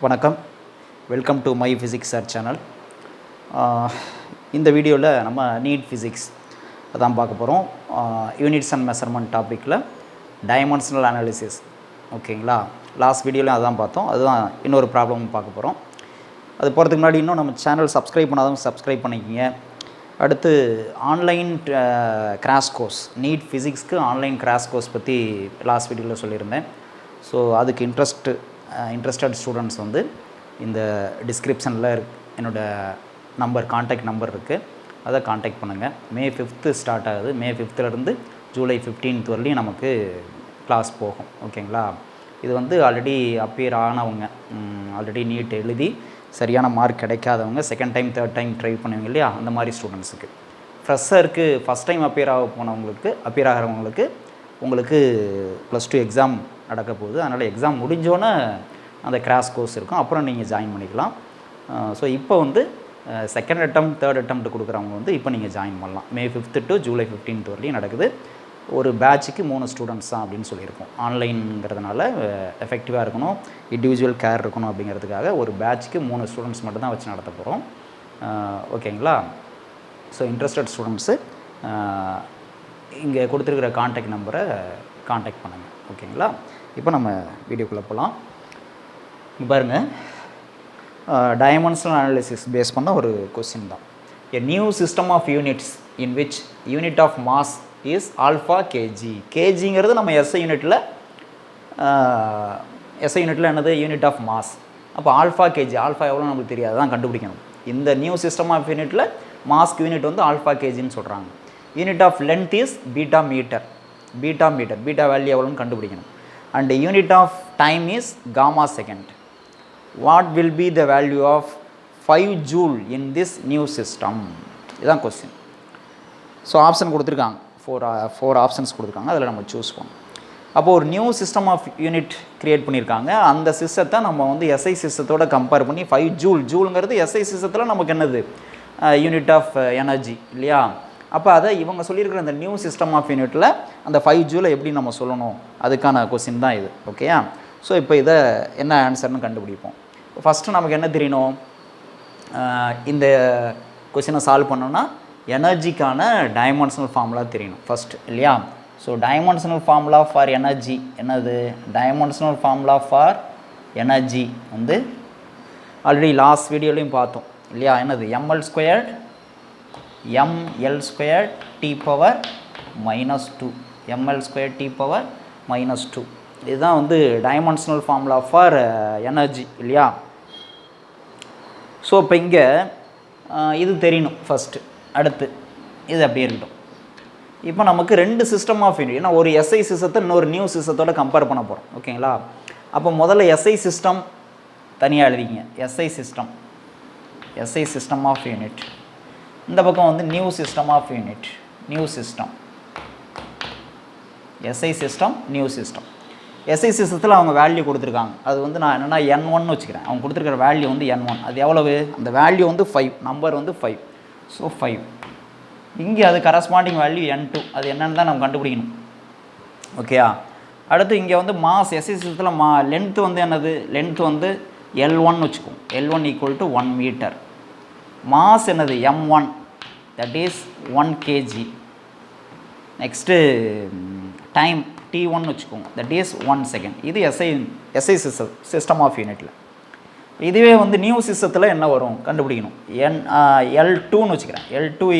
வணக்கம், welcome to my physics sir channel. இந்த வீடியோவில் நம்ம நீட் ஃபிசிக்ஸ் அதான் பார்க்க போகிறோம். யூனிட்ஸ் அண்ட் மெஷர்மெண்ட் டாப்பிக்கில் டைமென்ஷனல் அனாலிசிஸ். ஓகேங்களா, லாஸ்ட் வீடியோவில் அதான் பார்த்தோம். அதுதான் இன்னொரு ப்ராப்ளம் பார்க்க போகிறோம். அது போகிறதுக்கு முன்னாடி இன்னும் நம்ம சேனல் சப்ஸ்கிரைப் பண்ணாதவங்க சப்ஸ்கிரைப் பண்ணிக்கிங்க. அடுத்து ஆன்லைன் கிராஷ் கோர்ஸ், நீட் ஃபிசிக்ஸ்க்கு ஆன்லைன் கிராஷ் கோர்ஸ் பற்றி லாஸ்ட் வீடியோவில் சொல்லியிருந்தேன். ஸோ அதுக்கு இன்ட்ரெஸ்டட் ஸ்டூடெண்ட்ஸ் வந்து இந்த டிஸ்கிரிப்ஷனில் என்னோடய கான்டாக்ட் நம்பர் இருக்குது, அதை கான்டாக்ட் பண்ணுங்கள். May 5th ஸ்டார்ட் ஆகுது. May 5th July 15th வரலையும் நமக்கு கிளாஸ் போகும். ஓகேங்களா, இது வந்து ஆல்ரெடி அப்பியர் ஆனவங்க, ஆல்ரெடி நீட் எழுதி சரியான மார்க் கிடைக்காதவங்க, second time third time try பண்ணுவீங்க இல்லையா, அந்த மாதிரி ஸ்டூடெண்ட்ஸுக்கு. ஃப்ரெஷருக்கு ஃபஸ்ட் டைம் அப்பியர் ஆகிறவங்களுக்கு உங்களுக்கு +2 எக்ஸாம் நடக்க போகுது. அதனால் எக்ஸாம் முடிஞ்சோன்னே அந்த கிராஷ் கோர்ஸ் இருக்கும், அப்புறம் நீங்கள் ஜாயின் பண்ணிக்கலாம். ஸோ இப்போ வந்து செகண்ட் அட்டெம்ப்ட் தேர்ட் அட்டெம்ப்ட் கொடுக்குறவங்க வந்து இப்போ நீங்கள் ஜாயின் பண்ணலாம். May 5th to July 15th வரலையும் நடக்குது. ஒரு பேட்சுக்கு 3 ஸ்டூடெண்ட்ஸ் தான் அப்படின்னு சொல்லியிருக்கோம். ஆன்லைனுங்கிறதுனால எஃபெக்டிவாக இருக்கணும், இண்டிவிஜுவல் கேர் இருக்கணும் அப்படிங்கிறதுக்காக ஒரு பேட்சுக்கு 3 ஸ்டூடெண்ட்ஸ் மட்டும் தான் வச்சு நடத்த போகிறோம். ஓகேங்களா, ஸோ இன்ட்ரெஸ்டட் ஸ்டூடெண்ட்ஸு இங்கே கொடுத்துருக்கிற கான்டாக்ட் நம்பரை கான்டாக்ட் பண்ணுங்கள். ஓகேங்களா, இப்போ நம்ம வீடியோக்குள்ளே போகலாம். பாருங்கள், டைமென்ஷனல் அனாலிசிஸ் பேஸ் பண்ண ஒரு கொஸ்டின் தான். A new system of units in which unit of mass is alpha KG. கேஜிங்கிறது நம்ம எஸ்ஐ யூனிட்டில் என்னது யூனிட் ஆஃப் மாஸ். அப்போ ஆல்ஃபா கேஜி, ஆல்ஃபா எவ்வளோ நமக்கு தெரியாது, தான் கண்டுபிடிக்கணும். இந்த நியூ சிஸ்டம் ஆஃப் யூனிட்டில் மாஸ்க் யூனிட் வந்து ஆல்ஃபா கேஜின்னு சொல்கிறாங்க. Unit of length is beta metre, beta value எவ்வளோன்னு கண்டுபிடிக்கணும். And unit of time is gamma second. What will be the value of 5 joule in this new system? இதுதான் question. So option கொடுத்துருக்காங்க, four options கொடுத்துருக்காங்க, அதில் நம்ம choose பண்ணோம். அப்போது ஒரு new system of unit create பண்ணியிருக்காங்க. அந்த சிஸ்டத்தை நம்ம வந்து எஸ்ஐ சிஸ்டத்தோடு கம்பேர் பண்ணி 5 ஜூலுங்கிறது எஸ்ஐ சிஸ்டத்தில் நமக்கு என்னது யூனிட் ஆஃப் எனர்ஜி இல்லையா. அப்போ அதை இவங்க சொல்லியிருக்கிற அந்த நியூ சிஸ்டம் ஆஃப் யூனிட்டில் அந்த 5 ஜூலை எப்படி நம்ம சொல்லணும், அதுக்கான கொஸ்டின் தான் இது. ஓகேயா, ஸோ இப்போ இதை என்ன ஆன்சர்னு கண்டுபிடிப்போம். ஃபஸ்ட்டு நமக்கு என்ன தெரியணும், இந்த கொஸ்டினை சால்வ் பண்ணோன்னா எனர்ஜிக்கான டைமென்ஷனல் ஃபார்முலா தெரியணும் ஃபஸ்ட் இல்லையா. So dimensional formula for energy என்னது, டைமென்ஷனல் ஃபார்முலா ஃபார் எனர்ஜி வந்து ஆல்ரெடி லாஸ்ட் வீடியோலையும் பார்த்தோம் இல்லையா. என்னது ml² t power -2, ml² t power -2. இதுதான் வந்து டைமென்ஷனல் ஃபார்முலா ஃபார் எனர்ஜி இல்லையா. ஸோ இப்போ இங்கே இது தெரியணும் ஃபஸ்ட்டு. அடுத்து இது அப்படியே இருக்கட்டும். இப்போ நமக்கு 2 சிஸ்டம் ஆஃப் யூனிட், ஏன்னா ஒரு எஸ்ஐ சிஸ்டத்தை இன்னொரு நியூ சிஸ்டத்தோட கம்பேர் பண்ண போகிறோம். ஓகேங்களா, அப்போ முதல்ல எஸ்ஐ சிஸ்டம் தனியாக எழுதிங்க. SI system of unit. இந்த பக்கம் வந்து new system of unit, SI system new system. SI சிஸ்டத்தில் அவங்க வேல்யூ கொடுத்துருக்காங்க. அது வந்து நான் என்னென்னா N1 வச்சுக்கிறேன். அவங்க கொடுத்துருக்கிற வேல்யூ வந்து N1. அது எவ்வளவு, அந்த வேல்யூ வந்து 5, நம்பர் வந்து 5. ஸோ 5. இங்கே அது கரஸ்பாண்டிங் வேல்யூ N2, அது என்னென்னு தான் நம்ம கண்டுபிடிக்கணும். ஓகேயா, அடுத்து இங்கே வந்து மாஸ், எஸ்ஐ சிஸ்டத்தில் லென்த்து வந்து என்னது, லென்த்து வந்து L1 வச்சுக்கோம். L1 = 1 metre. மாஸ் என்னது M1, that is 1 kg. Next time T1 வச்சுக்கோங்க, தட் இஸ் 1 செகண்ட். இது எஸ்ஐ சிஸ்டம் ஆஃப் யூனிட்டில். இதுவே வந்து நியூ சிஸ்டத்தில் என்ன வரும் கண்டுபிடிக்கணும். L2ன்னு வச்சுக்கிறேன். L2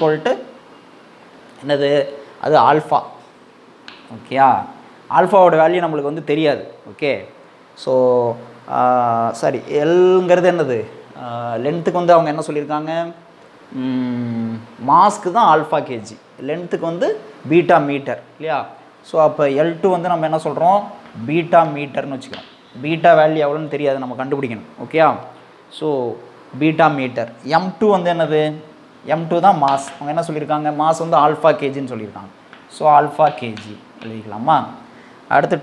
= என்னது, அது ஆல்ஃபா. ஓகேயா, ஆல்ஃபாவோட வேல்யூ நம்மளுக்கு வந்து தெரியாது. ஓகே, ஸோ சாரி, எல்ங்கிறது என்னது லென்த்துக்கு வந்து அவங்க என்ன சொல்லியிருக்காங்க, மாஸ்க்கு தான் ஆல்ஃபா கேஜி, லென்த்துக்கு வந்து பீட்டா மீட்டர் இல்லையா. ஸோ அப்போ L2 வந்து நம்ம என்ன சொல்கிறோம், பீட்டா மீட்டர்னு வச்சுக்கிறோம். பீட்டா வேல்யூ எவ்வளோன்னு தெரியாது, நம்ம கண்டுபிடிக்கணும். ஓகேயா, ஸோ பீட்டா மீட்டர். M2 வந்து என்னது, M2 தான் மாஸ். அவங்க என்ன சொல்லியிருக்காங்க, மாஸ் வந்து ஆல்ஃபா கேஜின்னு சொல்லியிருக்காங்க. ஸோ ஆல்ஃபா கேஜி எழுதிக்கலாமா. அடுத்து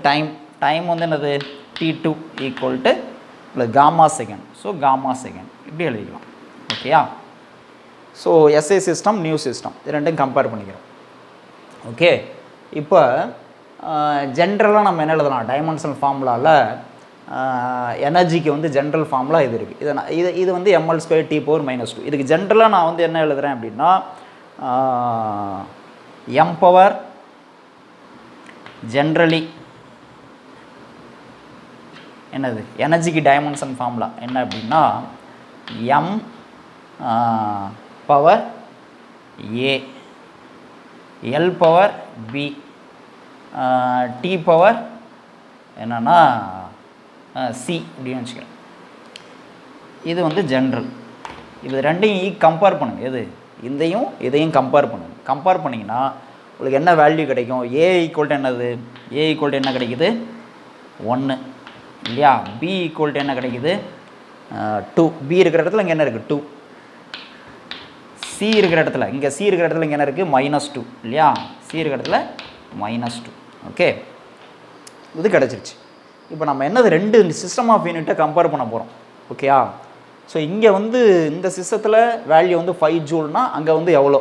டைம் வந்து என்னது, T2 = gamma second. So gamma second இப்படி எழுதிக்கலாம். ஓகேயா, so SI system new system இது ரெண்டையும் கம்பேர் பண்ணிக்கிறோம். ஓகே, இப்போ ஜென்ரலாக நம்ம என்ன எழுதலாம், டைமென்ஷனல் ஃபார்முலாவில் எனர்ஜிக்கு வந்து ஜென்ரல் ஃபார்முலா இது இருக்குது. இது வந்து ml² T⁻⁻². இதுக்கு ஜென்ரலாக நான் வந்து என்ன எழுதுகிறேன் அப்படின்னா m பவர் ஜென்ரலி என்னது எனர்ஜிக்கு டைமென்ஷன் ஃபார்முலா என்ன அப்படின்னா m power a l power b t power என்னன்னா சி அப்படின்னு வச்சுக்கிறேன். இது வந்து ஜென்ரல். இது ரெண்டையும் கம்பேர் பண்ணுங்கள். எது இதையும் கம்பேர் பண்ணுங்கள். கம்பேர் பண்ணிங்கன்னா உங்களுக்கு என்ன வேல்யூ கிடைக்கும்? ஏ ஈக்குவல் என்னது? ஏ ஈக்குவல் என்ன கிடைக்குது? 1 இல்லையா? பி ஈக்குவல் என்ன கிடைக்குது? 2. பி இருக்கிற இடத்துல இங்கே என்ன இருக்குது? 2. சி இருக்கிற இடத்துல இங்கே இங்கே என்ன இருக்குது? -2 இல்லையா? சி இருக்கிற இடத்துல -2. ஓகே, இது கிடச்சிருச்சு. இப்போ நம்ம என்னது 2 சிஸ்டம் ஆஃப் யூனிட்டை கம்பேர் பண்ண போகிறோம். ஓகேயா? ஸோ இங்கே வந்து இந்த சிஸ்டத்தில் வேல்யூ வந்து 5 ஜூல்னா அங்கே வந்து எவ்வளோ?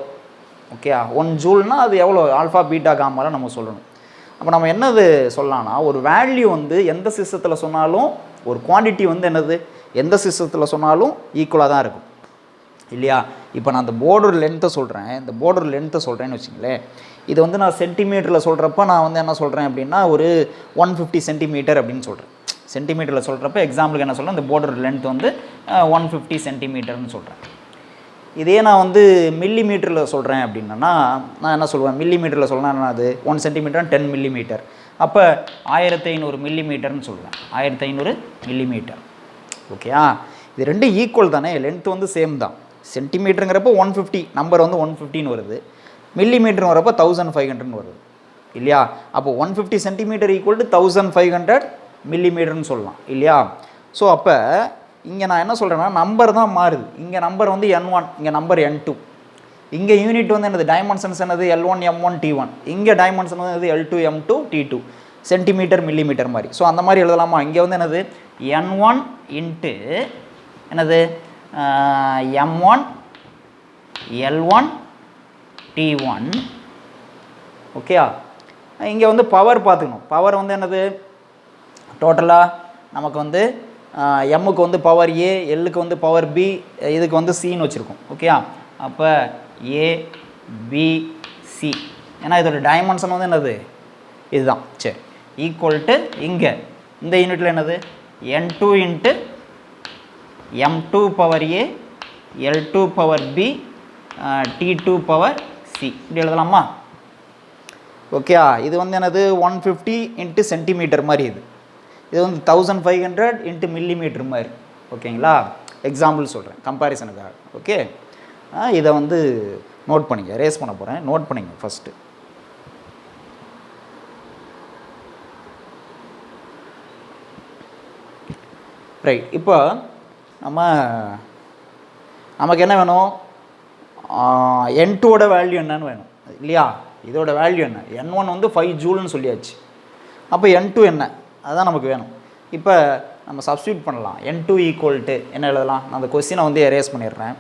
ஓகேயா? 1 ஜூல்னா அது எவ்வளோ? ஆல்ஃபா பீட்டா காமாலாம் நம்ம சொல்லணும். அப்போ நம்ம என்னது சொல்லலாம்னா, ஒரு வேல்யூ வந்து எந்த சிஸ்டத்தில் சொன்னாலும், ஒரு குவான்டிட்டி வந்து என்னது எந்த சிஸ்டத்தில் சொன்னாலும் ஈக்குவலாக தான் இருக்கும் இல்லையா? இப்போ நான் அந்த போர்டர் லென்த்தை சொல்கிறேன். இந்த போர்டர் லென்த்தை சொல்கிறேன்னு வச்சுங்களேன். இது வந்து நான் சென்டிமீட்டரில் சொல்கிறப்ப நான் வந்து என்ன சொல்கிறேன் அப்படின்னா ஒரு 150 சென்டிமீட்டர் அப்படின்னு சொல்கிறேன். சென்டிமீட்டரில் சொல்கிறப்ப எக்ஸாம்பிளுக்கு என்ன சொல்கிறேன், இந்த போர்டர் லென்த் வந்து 150 சென்டிமீட்டர்னு சொல்கிறேன். இதே நான் வந்து மில்லி மீட்டரில் சொல்கிறேன் அப்படின்னா நான் என்ன சொல்லுவேன்? மில்லி மீட்டரில் சொல்லணும்னா அது 1 சென்டிமீட்டர் 10 மில்லிமீட்டர். அப்போ 1500 மில்லிமீட்டர்னு சொல்லுவேன். 1500 மில்லிமீட்டர். ஓகேயா? இது ரெண்டும் ஈக்குவல் தானே, லென்த் வந்து சேம் தான். சென்டிமீட்டருங்கிறப்போ 150 நம்பர் வந்து 150ன்னு வருது, மில்லிமீட்டர் வரப்போ 1500ன்னு வருது இல்லையா? அப்போ 150 சென்டிமீட்டர் ஈக்குவல் டு 1500 மில்லிமீட்டர்னு சொல்லலாம் இல்லையா? ஸோ அப்போ இங்கே நான் என்ன சொல்கிறேன்னா நம்பர் தான் மாறுது. இங்கே நம்பர் வந்து n1, இங்கே நம்பர் n2. இங்கே யூனிட் வந்து என்னது? டைமென்ஷன்ஸ் என்னது? L1 M1 T1. இங்கே டைமென்ஷன் வந்து L2 M2 T2. Centimetre millimetre மாதிரி. ஸோ அந்த மாதிரி எழுதலாமா? இங்கே வந்து என்னது? n1 இன்ட்டு என்னது m1 L1 T1. ஓகேயா? இங்கே வந்து பவர் பார்த்துக்கணும். பவர் வந்து என்னது? டோட்டலாக நமக்கு வந்து எம்முக்கு வந்து பவர் ஏ, எல்லுக்கு வந்து பவர் பி, இதுக்கு வந்து சின்னு வச்சுருக்கோம். ஓகேயா? அப்போ ஏ பி சி, ஏன்னா இதோட டைமென்ஷன் வந்து என்னது? இதுதான். சரி, ஈக்குவல் டு இங்கே இந்த யூனிட்டில் என்னது? n2 into m2 power A, l2 power B, t2 power C. இப்படி எழுதலாமா? ஓகேயா? இது வந்து என்னது? 150 இன்ட்டு சென்டிமீட்டர் மாதிரி. இது வந்து 1500 இன்ட்டு மில்லிமீட்டர் மாதிரி. ஓகேங்களா? எக்ஸாம்பிள் சொல்கிறேன் கம்பேரிசனுக்காக. ஓகே, இதை வந்து நோட் பண்ணிங்க. ரேஸ் பண்ண போகிறேன், நோட் பண்ணிங்க ஃபஸ்ட்டு. ரைட். இப்போ நமக்கு என்ன வேணும்? n2ஓட வேல்யூ என்னன்னு வேணும் இல்லையா? இதோட வேல்யூ என்ன? n1 வந்து 5 ஜூல்னு சொல்லியாச்சு. அப்போ n2 என்ன? அதுதான் நமக்கு வேணும். இப்போ நம்ம சப்ஸ்டியூட் பண்ணலாம். n2 ஈக்குவல் டு என்ன எழுதலாம்? நான் அந்த கொஸ்டினை வந்து எரேஸ் பண்ணிடுறேன்.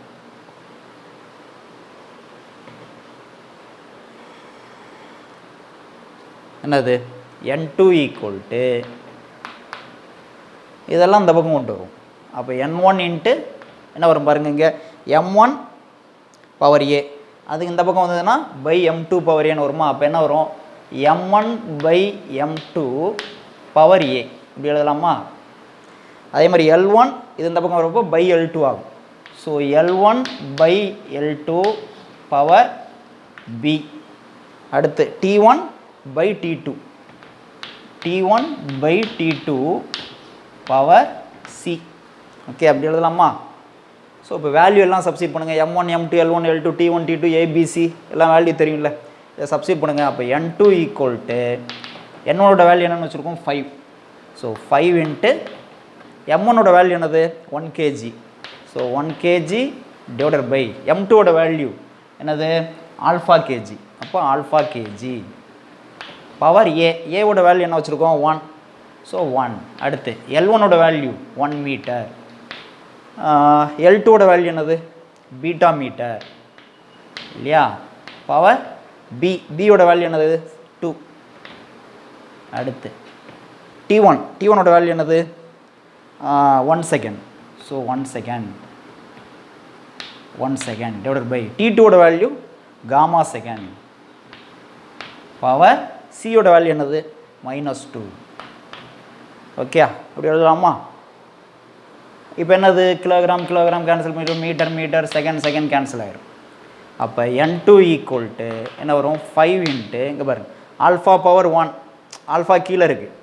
என்னது? n2 ஈக்குவல் டு இதெல்லாம் இந்த பக்கம் கொண்டு வரும். அப்போ n1 இன்ட்டு என்ன வரும் பாருங்க, இங்கே m1 பவர் ஏ, அதுக்கு இந்த பக்கம் வந்ததுன்னா பை m2 பவர் ஏன்னு வருமா? அப்போ என்ன வரும்? m1 பை m2 பவர் ஏ. இப்படி எழுதலாமா? அதே மாதிரி L1 இது இந்த பக்கம் வரப்போ பை L2 ஆகும். So L1 by L2 power B. அடுத்து T1 by T2, T1 by T2 power C. Okay, அப்படி எழுதலாமா? ஸோ இப்போ வேல்யூ எல்லாம் சப்ஸ்டிட் பண்ணுங்கள். M1 M2 L1 L2 T1 T2 ABC எல்லாம் வேல்யூ தெரியும்ல, இதை சப்ஸ்டிட் பண்ணுங்கள். அப்போ n2 ஈக்குவல் டு n1ஓட வேல்யூ என்னென்னு வச்சுருக்கோம்? 5. ஸோ 5 இன்ட்டு m1ஓட வேல்யூ என்னது? 1 kg. So 1 kg divided by m2ஓட வேல்யூ என்னது? Alpha kg. அப்போ ஆல்ஃபா kg பவர் ஏ. ஏவோட வேல்யூ என்ன வச்சுருக்கோம்? 1. ஸோ 1. அடுத்து L1ஓட வேல்யூ 1 மீட்டர். L2ஓட வேல்யூ என்னது? பீட்டா மீட்டர் இல்லையா? Power B. பியோட வேல்யூ என்னது? 2. அடுத்து T1 T1ஓட வேல்யூ என்னது 1 second. So 1 second divided by T2ஓட வேல்யூ காமா செகண்ட். பவர் சியோட வேல்யூ என்னது -2. ஓகே அப்படி எழுதலாமா? இப்போ என்னது கிலோகிராம் கேன்சல் பண்ணிவிடும், மீட்டர் செகண்ட் கேன்சல் ஆகிடும். அப்போ N2 ஈக்குவல் டு என்ன வரும் 5 இன்ட்டு இங்கே பாருங்க ஆல்ஃபா பவர் 1, ஆல்ஃபா கீழே இருக்குது.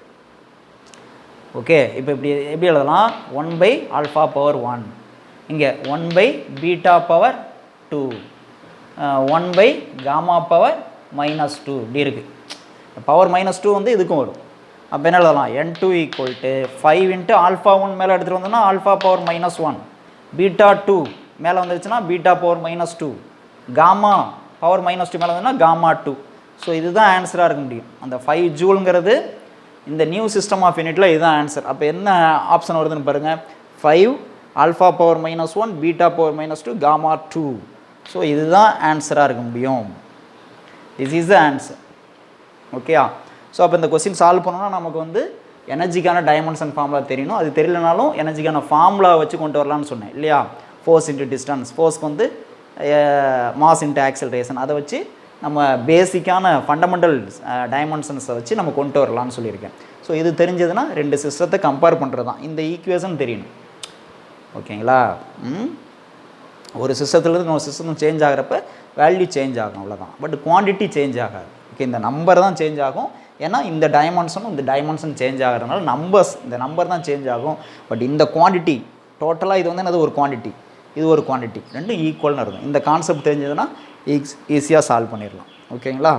ஓகே இப்போ எப்படி எழுதலாம் 1/ஆல்ஃபா பவர் 1, இங்கே 1/பீட்டா பவர் 2, 1/காமா பவர் -2 இப்படி இருக்குது. பவர் -2 வந்து இதுக்கும் வரும். அப்போ என்ன எழுதலாம் N2 equal to 5 into alpha 1 மேலே எடுத்துகிட்டு வந்தோம்னா ஆல்ஃபா பவர் -1, பீட்டா 2 மேலே வந்துருச்சுன்னா பீட்டா பவர் -2, காமா பவர் -2 மேலே வந்ததுன்னா காமா 2. ஸோ இதுதான் ஆன்சராக இருக்க முடியும். அந்த 5 ஜூலுங்கிறது இந்த நியூ சிஸ்டம் ஆஃப் யூனிட்டில் இதுதான் ஆன்சர். அப்போ என்ன ஆப்ஷன் வருதுன்னு பாருங்கள் 5 alpha power -1, beta power -2, gamma 2. So இதுதான் ஆன்சராக இருக்க முடியும். This is the answer. ஓகேயா? ஸோ அப்போ இந்த கொஸ்டின் சால்வ் பண்ணோன்னா நமக்கு வந்து எனர்ஜிக்கான டைமென்ஷன் ஃபார்முலா தெரியணும். அது தெரியலனாலும் எனர்ஜிக்கான ஃபார்முலா வச்சு கொண்டு வரலான்னு சொன்னேன் இல்லையா? ஃபோர்ஸ் இன்ட்டு டிஸ்டன்ஸ், ஃபோர்ஸ்க்கு வந்து மாஸ் இன்ட்டு ஆக்சலரேஷன், அதை வச்சு நம்ம பேசிக்கான ஃபண்டமெண்டல் டைமென்ஷன்ஸை வச்சு நம்ம கொண்டு வரலான்னு சொல்லியிருக்கேன். ஸோ இது தெரிஞ்சதுன்னா ரெண்டு சிஸ்டத்தை கம்பேர் பண்ணுறது தான். இந்த ஈக்குவேஷன் தெரியணும். ஓகேங்களா? ஒரு சிஸ்டத்துலேருந்து இன்னொரு சிஸ்டம் சேஞ்ச் ஆகிறப்ப வேல்யூ சேஞ்ச் ஆகும், அவ்வளோதான். பட் குவான்டிட்டி சேஞ்ச் ஆகாது. ஓகே, இந்த நம்பர் தான் சேஞ்ச் ஆகும். ஏன்னா இந்த டைமென்ஷனும் இந்த டைமென்ஷன் சேஞ்ச் ஆகிறதுனால இந்த நம்பர் தான் சேஞ்ச் ஆகும். பட் இந்த குவான்டிட்டி டோட்டலாக இது வந்து என்னது ஒரு குவான்டிட்டி, இது ஒரு குவான்டிட்டி, ரெண்டும் ஈக்குவல்னு இருக்கும். இந்த கான்செப்ட் தெரிஞ்சதுன்னா ஈஸியாக சால்வ் பண்ணிடலாம். ஓகேங்களா?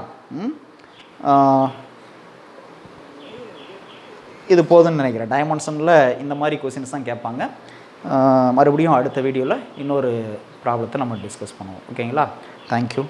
இது போதுன்னு நினைக்கிறேன். டைமென்ஷனில் இந்த மாதிரி கொஸ்டின்ஸ் தான் கேட்பாங்க. மறுபடியும் அடுத்த வீடியோவில் இன்னொரு ப்ராப்ளத்தை நம்ம டிஸ்கஸ் பண்ணுவோம். ஓகேங்களா? தேங்க்யூ.